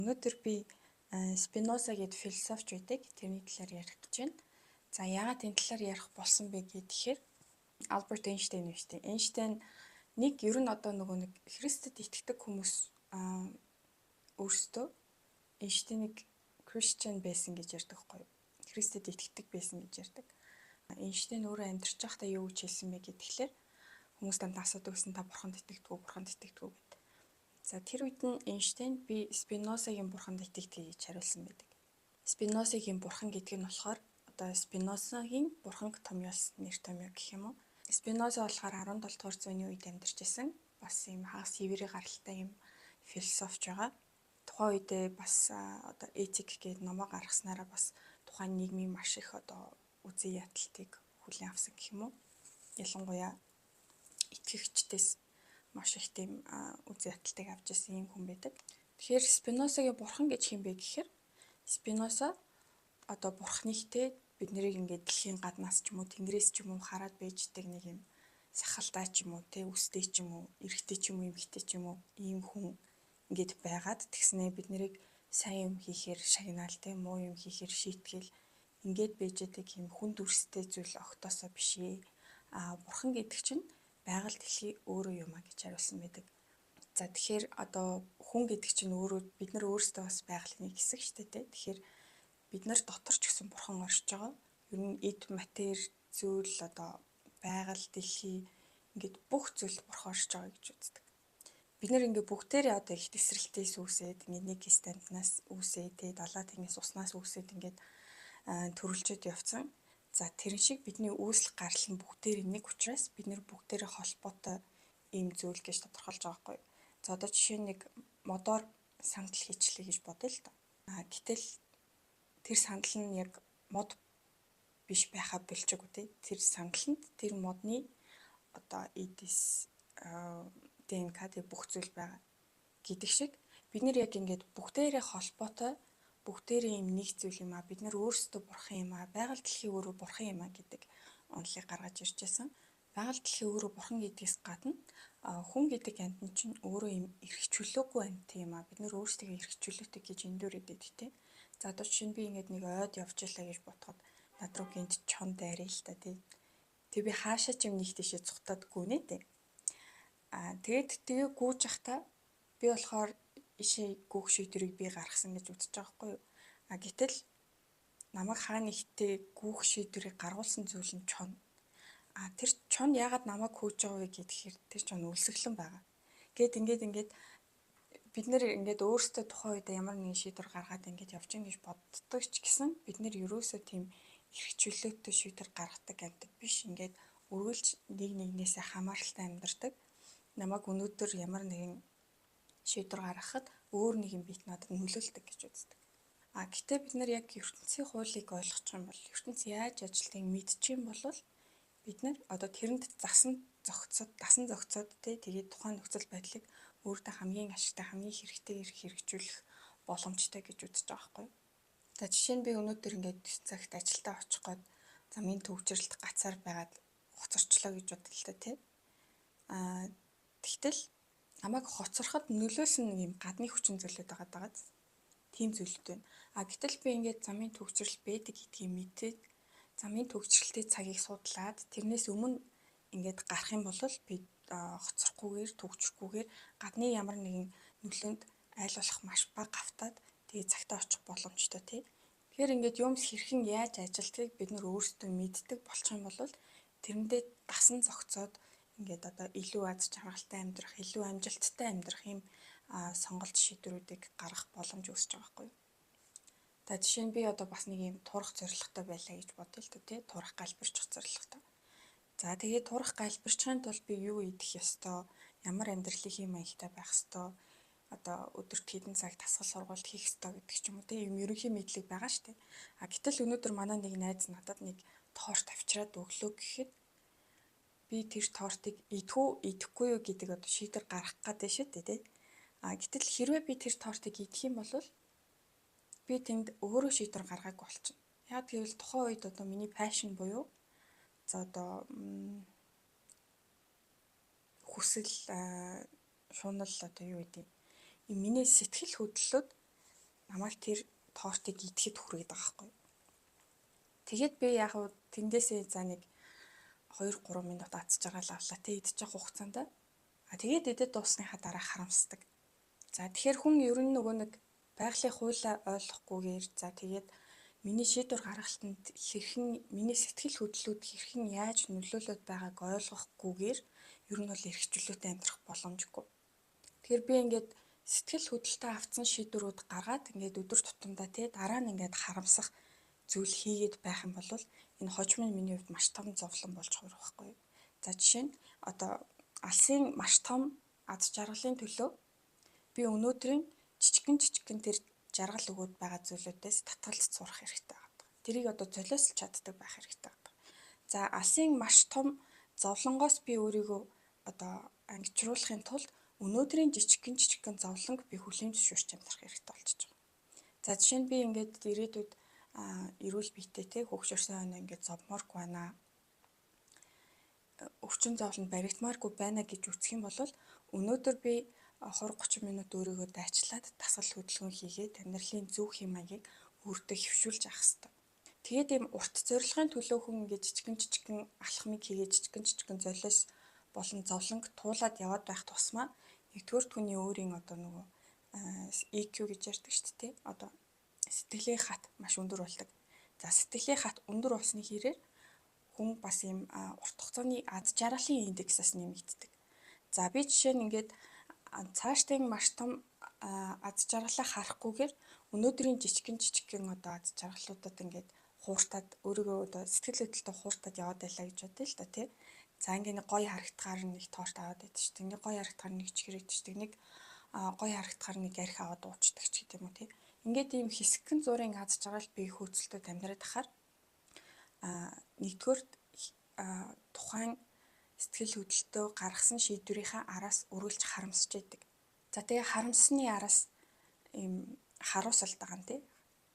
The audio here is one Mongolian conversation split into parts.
Өнөөдөр би Спиноза гэдэг философч байдаг. Тэрний талаар ярих гэж байна. За яагаад энэ талаар ярих болсон бэ гэхээр Альберт Эйнштейн биш үү? Эйнштейн ер нь одоо нэг Христэд итгэдэг хүмүүс өөрсдөө Эйнштейнийг Christian байсан гэж ярьдаг байхгүй юу? Христэд итгэдэг байсан гэж ярьдаг. Эйнштейн өөрөө амьдарч байхдаа юу гэж хэлсэн бэ гэхээр хүмүүс дандаа асуудаг гэсэн та бурханд итгэдэг үү гэдэг. За тэр үед нь Эйнштейн би Спинозагийн бурханд итгэдэг гэж хариулсан байдаг. Спинозагийн бурхан гэдэг нь болохоор одоо Спинозагийн бурханг томьёолсон нэр томьёо гэх юм уу. Спиноза болохоор 17 дугаар зууны үед амьдарч байсан. Бас ийм хагас хിവэрэ гаралтай ийм философч байгаа. Тухайн үедээ бас одоо этик гэдэг номоо гаргаснараа бас тухайн нийгмийн маш их одоо үзий яталтыг хүлээн авсан гэх юм уу. Ялангуяа итгэгчдээс маш их тийм үзий яталтыг авч ирсэн юм хүн байдаг. Тэгэхээр Спинозагийн бурхан гэж хэм бэ гэхээр Спиноза одоо бурханийхтэй бид нарыг ингээд дэлхийн гаднаас ч юм уу тэнгэрээс ч юм уу хараад байждаг нэг юм сахалтай ч юм уу те үстэй ч юм уу эрэгтэй ч юм уу эмэгтэй ч юм уу ийм хүн ингээд байгаад тэгснээ бид нарыг сайн юм хийхээр шагнаал те муу юм хийхээр шийтгээл ингээд байждаг юм хүн дүрстэй зүйл огтосоо бишээ. Бурхан гэдэг чинь байгаль дэлхий өөрөө юм а гэж хариулсан байдаг. За тэгэхээр одоо хүн гэдэг чинь өөрөө бид нар өөрсдөө бас байгалийн нэг хэсэг шүү дээ. Тэгэхээр бид нар дотор ч гэсэн бурхан оршиж байгаа. Ер нь эд матери зүйл одоо байгаль дэлхий ингээд бүх зүйлд бурхан оршиж байгаа гэж үздэг. Бид нар ингээд бүгдээрээ одоо их тесрэлтээс үүсээд ингээд нэг станднаас үүсээд тэгээ далаа тэнгис уснаас үүсээд ингээд төрөлжөд явцсан. За тэрэн шиг бидний үүсэл гарал нь бүгдээрээ нэг учраас бид нар бүгдээрээ холбоотой ийм зүйл гэж тодорхойлж байгаа байхгүй. За одоо жишээ нэг модоор сандал хийчлээ гэж бодъё л доо. Гэтэл тэр сандал нь яг мод биш байхаа болчихгүй тий. Тэр сандалд тэр модны одоо эдис ДНК тэг бүх зүйл байгаа гэдэг шиг бид нар яг ингээд бүгдээрээ холбоотой бүгдээрээ юм нэг зүйл юм а бид нар өөрсдөө бурхан юм а байгаль дэлхий өөрөө бурхан юм а гэдэг онолыг гаргаж ирж байсан. Байгаль дэлхий өөрөө бурхан гэдгээс гадна хүн гэдэг амьтан чинь өөрөө юм эрхчлөөгүй амьтан юм а бид нар өөрсдөө эрхчлөөтэй гэж эндүүрээд байдаг тий. За одоо чинь би ингээд нэг ойд явж илаа гэж бодоход над руу гинт чон дайраа л та тий. Тэг би хаашаа ч юм нэг тийшээ цухтаад гүнэ тий. Тэгээ гүүж явахдаа би болохоор ишээ гүүх шийдвэрийг би гаргасан гэж үзэж байгаа байхгүй юу. Гэтэл намайг хаана ихтэй гүүх шийдвэрийг гаргуулсан зүйл нь чон. Тэр чон яагаад намайг хөөж байгаа вэ гэхээр тэр чон өлсгөлэн байгаа. Ингээд бид нэр ингээд өөрсдөө тухайн үед ямар нэгэн шийдвэр гаргаад ингээд явж гин гэж боддог ч гэсэн бид нэр ерөөсөө тийм эрх чөлөөтэй шийдвэр гаргадаг амьтад биш. Ингээд үргэлж нэг нэгнээсээ хамааралтай амьдардаг. Намайг өнөөдөр ямар нэгэн шийдвэр гаргахад өөр нэгэн бит надад нөлөөлдөг гэж үздэг. Гэтээ бид нар яг ертөнцийн хуулийг ойлгох юм бол ертөнц яаж ажилтгийг мэдчих юм бол бид нар одоо тэрэнд дасан зохицоод тэгээд тухайн нөхцөл байдлыг өөртөө хамгийн ашигтай хамгийн хэрэгтэйгээр хэрэгжүүлэх боломжтой гэж үзэж байгаа байхгүй. За жишээ нь би өнөөдөр ингээд цагт ажилдаа очих гээд замын төвчрэлт гацаар байгаад хоцорчлоо гэж бодлоо л тий. Тэгтэл намайг хоцороход нөлөөлсөн нэг юм гадны хүчин зүйлүүд байгаа даа. Тийм зүйлүүд байна. Гэтэл би ингээд замын төвчрэл байдаг гэдгийг мэдээд замын төвчрэлтийн цагийг судлаад тэрнээс өмнө ингээд гарах юм бол би хоцрохгүйгээр төвчрөхгүйгээр гадны ямар нэгэн нөлөөнд айл болох маш бага автаад тэгээ цагтаа очих боломжтой тий. Тэгэхээр ингээд юмс хэрхэн яаж ажилтгийг бид нар өөрсдөө мэддэг болчих юм бол тэрэндээ дасан зохицоод ингээд одоо илүү аз жаргалтай амьдрах, илүү амжилттай амьдрах юм сонголт шийдвэрүүдийг гаргах боломж үүсэж байгаа байхгүй юу. За жишээ нь би одоо бас нэг юм турах зорилготой байлаа гэж бодъё л тий. Турах галбирчих зорилготой. За тэгээд турах галбирчхын тулд би юу идэх ёстой, ямар амьдралын маягтай байх ёстой, одоо өдөрт хэдэн цаг дасгал сургалт хийх ёстой гэдэг ч юм уу тийм ерөнхий мэдлэг байгаа шүү дээ. Гэтэл өнөөдөр манай нэг найз надад нэг торт авчираад өглөө гэхэд би тэр тортыг идэхгүй юу гэдэг одоо шийдвэр гаргах гэдэг шүү дээ тийм. Гэтэл хэрвээ би тэр тортыг идэх юм бол би тэнд өөрөө шийдвэр гаргаагүй болчихно. Яг гэвэл тухайн үед одоо миний пашн буюу за одоо хүсэл шунал одоо юу гэдэг юм миний сэтгэл хөдлөлөд намайг тэр тортыг идэхэд хүргээд байгаа байхгүй. Тэгээд би яг уу тэндээсээ за нэг 2-3 минут азж байгаа л авлаа те идчих хугацаанд. Тэгээд идэд дуусныхаа дараа харамсдаг. За тэгэхээр хүн ер нь нөгөө нэг байгалийн хуулиа ойлгохгүйгээр за тэгээд миний шийдвэр гаргалтанд хэрхэн миний сэтгэл хөдлөлүүд хэрхэн яаж нөлөөлөд байгааг ойлгохгүйгээр ер нь бол эрхчлөлтөд амьдрах боломжгүй. Тэгэхээр би ингээд сэтгэл хөдлөлтөд авсан шийдвэрүүд гаргаад ингээд өдөр тутамдаа те дараа нь ингээд харамсах зүйл хийгээд байх юм бол энэ хожим нь миний хувьд маш том зовлон болж хувирах байхгүй. За жишээ нь одоо алсын маш том аз жаргалын төлөө би өнөөдрийн жижигхэн тэр жаргал өгөөд байгаа зүйлүүдээс татгалзаж сурах хэрэгтэй байдаг. Тэрийг одоо золиослж чаддаг байх хэрэгтэй байдаг. За алсын маш том зовлонгоос би өөрийгөө одоо ангижруулахын тулд өнөөдрийн жижигхэн зовлонг би хүлээн зөвшөөрч амьдрах хэрэгтэй болчихж байгаа. За жишээ нь би ингээд ирээдүйд эрүүл биетэй те хөгшөрсөн хойно ингээд зовмооргүй байна. Өвчин зовлонд баригдмааргүй байна гэж үзэх юм бол өнөөдөр би 20-30 минут өөрийгөө дайчлаад дасгал хөдөлгөөн хийгээд амьдралын зөв хэм маягийг өөртөө хөвшүүлж авах хэрэгтэй. Тэгээд ийм урт зорилгын төлөө хүн ингээд жижигхэн алхмыг хийгээд жижигхэн золиос болон зовлонг туулаад яваад байх тусмаа нэгдүгээр түүний өөрийн одоо нөгөө EQ гэж ярьдаг шүү дээ. Одоо сэтгэлийн хат маш өндөр болдог. За сэтгэлийн хат өндөр болсны хэрээр хүн бас ийм урт хугацааны аз жаргалын индексээс нэмэгддэг. За би жишээ нь ингээд цаашдын маш том аз жаргалаа харахгүйгээр өнөөдрийн жижигхэн одоо аз жаргалуудад ингээд хууртаад өөрийгөө одоо сэтгэл хөдлөлтөд хууртаад яваад байлаа гэж бодъё л да тий. За ингээд нэг гоё харагдахаар нэг торт аваад байдаг шүү дээ. Нэг гоё харагдахаар нэг чихэр идчихдэг. Нэг гоё харагдахаар нэг арх аваад уучдаг ч гэдэг юм уу тий. Ингээд ийм хэсэгхэн зургийн аз жаргал би хөөцөлтөд амьдраад ахаар нэгдүгээр тухайн сэтгэл хөдлөлтөө гаргасан шийдвэрийнхаа араас өрөөлж харамсаж идэг. За тэгээ харамсны араас ийм харуусалт байгаа юм тий.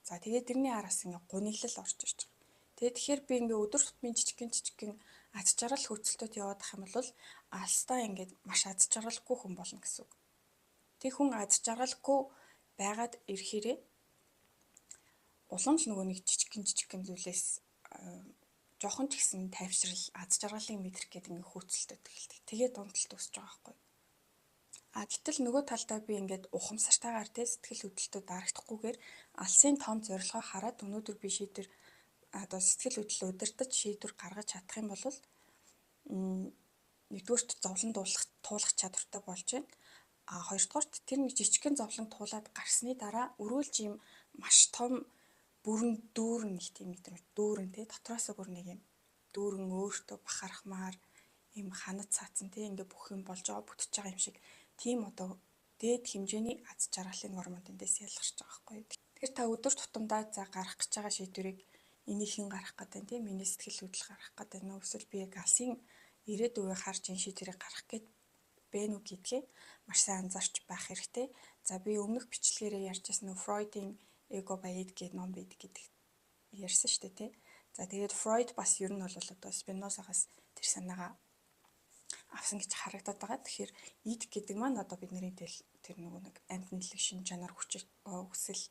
За тэгээ тэрний араас ингээ гуниглал орж ирж байгаа. Тэгэхээр би ингээ өдөр тутмын жижигхэн аз жаргал хөөцөлтөд яваад ах юм бол алстаа ингээд маш аз жаргалгүй хүн болно гэсэн үг. Тэг хүн аз жаргалгүй байгаад ирэхээрээ улам л нөгөө нэг жижигхэн зүйлээс жохон ч гэсэн тайвшрал аз жаргалыг мэдрэх гэдэг ингээ хөөцөлтөд эхэлдэг. Тэгээд дундалт үүсэж байгаа байхгүй. Гэтэл нөгөө талдаа би ингээд ухамсартайгаар тэ сэтгэл хөдлөлтөд дарагдахгүйгээр алсын том зорилгоо хараад өнөөдөр би шийдвэр одоо сэтгэл хөдлөл удирдах шийдвэр гаргаж чадах юм бол нэгдүгээрт зовлон туулах чадвартай болж байна. Хоёрдугаарт тэр нэг жижигхэн зовлон туулаад гарсны дараа өрөөлж юм маш том бүрэн дүүрэн нэг тийм мэдрэмж дүүрэн тий дотроосоо бүр нэг юм дүүрэн өөртөө бахархмаар юм ханад цаацсан тий ингээ бүх юм болж байгаа бүтэж байгаа юм шиг тийм одоо дээд хэмжээний аз жаргалын гормон эндээс ялгарч байгаа байхгүй. Тэгэхээр та өдөр тутамдаа за гарах гэж байгаа шийдвэрийг энийг хэн гарах гэдэг нь тий миний сэтгэл хөдлөл гарах гэдэг нь эсвэл би яг алсын ирээдүйг харж энэ шийдвэрийг гарах гэд бэ нү гэдгээ маш сайн анзаарч байх хэрэгтэй. За би өмнөх бичлэгээрээ ярьжсэн нөө Фройдын эго баяд гэдэг ном байдаг гэдэг ярьсан шүү дээ тий. За тэгээд Фройд бас ер нь бол одоо Спинозагаас тэр санаагаа авсан гэж харагдаад байгаа. Тэгэхээр ид гэдэг маань одоо бидний тэр нөгөө нэг амьтналыг шин чанар хүсэл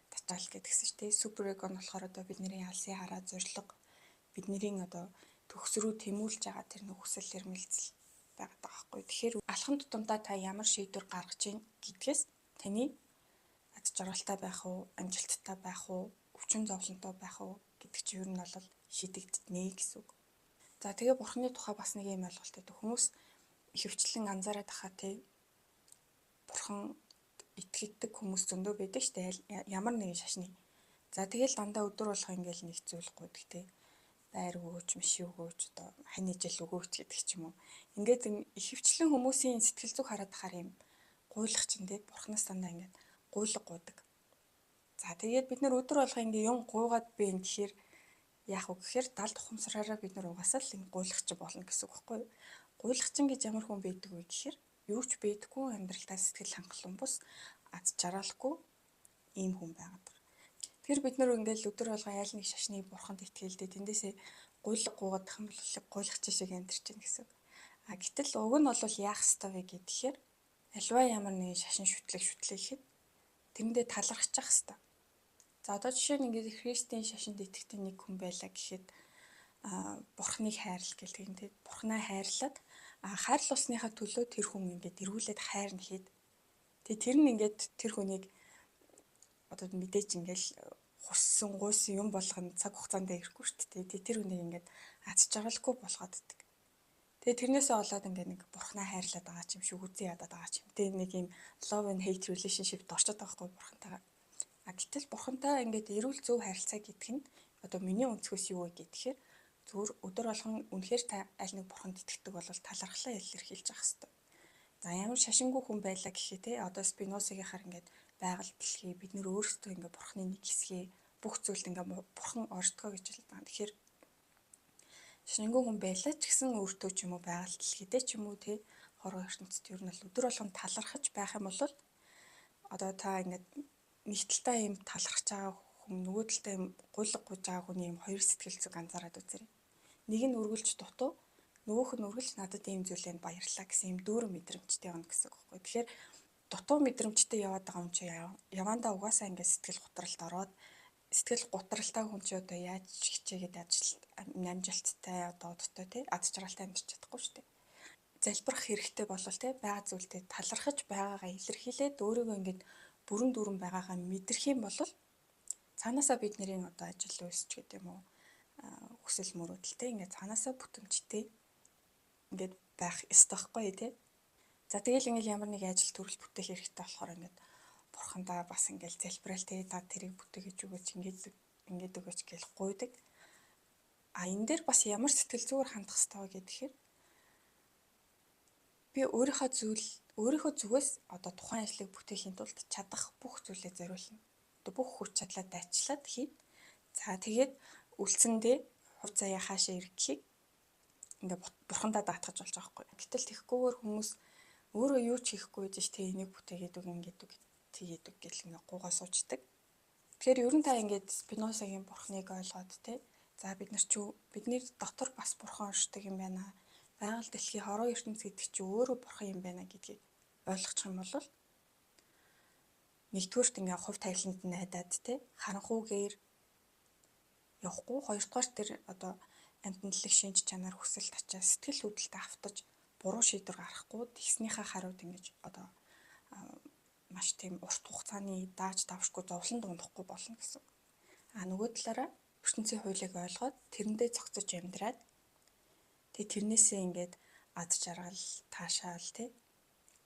татвал гэдгсэн шүү дээ. Супер эго нь болохоор одоо бидний алсын хараа зориг бидний одоо төгс рүү тэмүүлж байгаа тэр нэг хүсэл эрмэлзэл байгаа байхгүй. Тэгэхээр алхам тутамдаа та ямар шийдвэр гаргаж ийн гэдгээс таны аз жаргалтай байх уу, амжилттай байх уу, өвчин зовлонтой байх уу гэдэг чинь ер нь бол шийдэгдэнэ гэсэн үг. За тэгээ бурхны тухай бас нэг юм ойлголт өгдөг. Хүмүүс ихэвчлэн анзаараад ахаа тий бурхан итгэдэг хүмүүс зөндөө байдаг штэ ямар нэгэн шашны. За тэгэл дандаа өдөр болгоо ингээл нэг зүйл гуйдаг тий байр өгөөч, миш өгөөч, одоо хань ижил өгөөч гэдэг ч юм уу. Ингээд ихэвчлэн хүмүүсийн сэтгэл зүг хараад ахаар юм гуйлах чинь тий бурхнаас дандаа ингээд гуйлга гуйдаг. За тэгээд бид нар өдөр болгоо ингээ юм гуйгаад би энэ тэгэхээр яах вэ гэхээр далд ухамсараараа бид нар угаасаа л энэ гуйлагч болно гэсэн үг байхгүй юу? Гуйлагч гэж ямар хүн байдаг вэ гэхээр юу ч бийдгүй амьдралдаа сэтгэл хангалуун бус аз жаргалгүй ийм хүн байгаад байгаа. Тэгэхээр бид нар ингээл өдөр болгоо ял нэг шашны бурханд итгэлдээ тэндээсээ гуйлга гуугаад тах юм бол гуйлагч шиг амьдарч байна гэсэн үг. Гэтэл уг нь бол яах ёстой вэ гэхээр альва ямар нэгэн шашин шүтлэг гэхэд тэрэндээ талархчих ёстой. За одоо жишээ нь ингээд Христийн шашинд итгэдэг нэг хүн байлаа гэхэд бурхныг хайрлах гэдэг юм тийм. Бурхнаа хайрлаад хайрлуулсныхаа төлөө тэр хүн ингээд эргүүлээд хайрна хэд. Тэгээ тэр нь ингээд тэр хүнийг одоо мэдээж ингээл хуссан гуйсан юм болгоно цаг хугацаанд ирэхгүй шүү дээ. Тэгээ тэр хүнийг ингээд аз жаргалгүй болгооддаг. Тэгээ тэрнээсээ болоод ингээд нэг бурхнаа хайрлаад байгаа ч юм шиг үзэн ядаад байгаа ч юм. Тэгээ нэг юм love and hate relationship-д орчод байгаа хгүй бурхантайгаа. Гэтэл бурхантай ингээд эрүүл зөв харилцаа гэдэг нь одоо миний өнцгөөс юу вэ гэхээр зүгээр өдөр болгон үнэхээр та аль нэг бурханд итгэдэг бол талархлаа илэрхийлж явах хэрэгтэй. За ямар шашингүй хүн байлаа гэхээ те одоо Спинозагийнхаар ингээд байгаль дэлхий бид нөр өөрсдөө ингээд бурхны нэг хэсгээ бүх зүйлд ингээд бурхан оршдгоо гэж хэлдэг байгаа. Тэгэхээр шашингүй хүн байлаа ч гэсэн өөртөө ч юм уу байгаль дэлхийдээ ч юм уу те хорвоо ертөнцид ер нь бол өдөр болгон талархаж байх юм бол одоо та ингээд нэг талтай юм талархаж байгаа хүн нөгөө талтай юм гуйлга гуйж байгаа хүний юм хоёр сэтгэл зүг анзаараад үзээрэй. Нэг нь үргэлж дутуу, нөгөөх нь үргэлж надад ийм зүйлэнд баярлаа гэсэн юм дүүрэн мэдрэмжтэй явна гэсэн үг байхгүй. Тэгэхээр дутуу мэдрэмжтэй яваад байгаа хүн чинь явандаа угаасаа ингээд сэтгэл гутралд ороод сэтгэл гутралтай хүн чинь одоо яаж хичээгээд амжилттай одоо одтой тий ад жаргалтай амьдарч чадахгүй шүү дээ. Залбирах хэрэгтэй болвол тий байгаа зүйлдээ талархаж байгаагаа илэрхийлээд өөрийгөө ингээд бүрэн дүүрэн байгаагаа мэдрэх юм бол цаанаасаа бидний одоо ажил үйлсч гэдэг юм уу хүсэл мөрөөдөлтэй ингээд цаанаасаа бүтэмжтэй ингээд байх ёстой байхгүй тий. За тэгэл ингээд ямар нэг ажил төрөл бүтээх хэрэгтэй болохоор ингээд бурхандаа бас ингээд залбираал тий та тэрийг бүтээгэж өгөөч ингээд өгөөч гэж гуйдаг. Энэ дээр бас ямар сэтгэл зүгээр хандах ёстой гэхээр би өөрийнхөө зүгээс одоо тухайн ажлыг бүтээхийн тулд чадах бүх зүйлээ зориулна. Одоо бүх хүч чадлаа дайчлаад хийн. За тэгээд үлцэндээ хувь заяа хаашаа ирэх гэхийг ингээ бурхандаа даатгаж болж байгаа байхгүй. Гэтэл тэгхгүйгээр хүмүүс өөрөө юу ч хийхгүй гэж тэ энийг бүтээгээд үг ингээд үг тэгээд үг гэл ингээ гуугаа суучдаг. Тэгэхээр ер нь та ингээд Спинозагийн бурхныг ойлгоод тэ за бидний дотор бас бурхан оршдог юм байна. Байгаль дэлхий хороо ертөнц гэдэг чинь өөрөө бурхан юм байна гэдгийг ойлгочих юм бол нэгдүгээрт ингээ хувь тавиланд найдаад те харанхуугаар явахгүй хоёрдугаар тэр одоо амьтналыг шинж чанар хүсэл тачаа сэтгэл хөдлөлтөд автаж буруу шийдвэр гаргахгүй тэгснийхээ хариуд ингэж одоо маш тийм урт хугацааны дааж давшгүй зовлон дундахгүй болно гэсэн. Нөгөө талаараа ертөнцийн хуулийг ойлгоод тэрэндээ цогцож амьдраад тэрнээсээ ингээд ад жаргал таашаал тий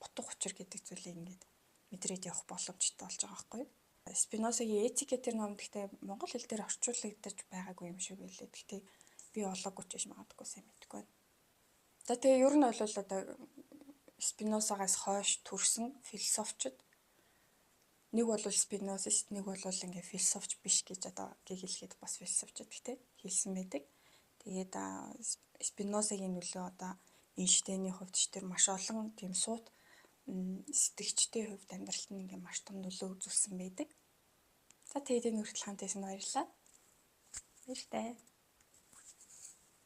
утга учир гэдэг зүйлийг ингээд мэдрээд явах боломжтой болж байгаа байхгүй юу? Спинозагийн этик гэдэг ном гэхдээ монгол хэл дээр орчуулагдаж байгаагүй юм шиг байлээ. Гэхдээ би олоогүй ч гэж магадгүй сайн мэдэхгүй байна. За тэгээ ер нь бол одоо Спинозагаас хойш төрсэн философчид нэг бол Спинозист, нэг бол ингээ философч биш гэж одоо гэгэлгээд бас философчид гэхдээ хэлсэн байдаг. Тэгээд Спинозагийн нөлөө одоо Эйнштейний хувьд ч тэр маш олон тийм суут сэтгэгчдийн хувьд амьдралд нь ингээ маш том нөлөө үзүүлсэн байдаг. За тэгээд энэ хүртэл хамт байсан баярлалаа. Баяртай.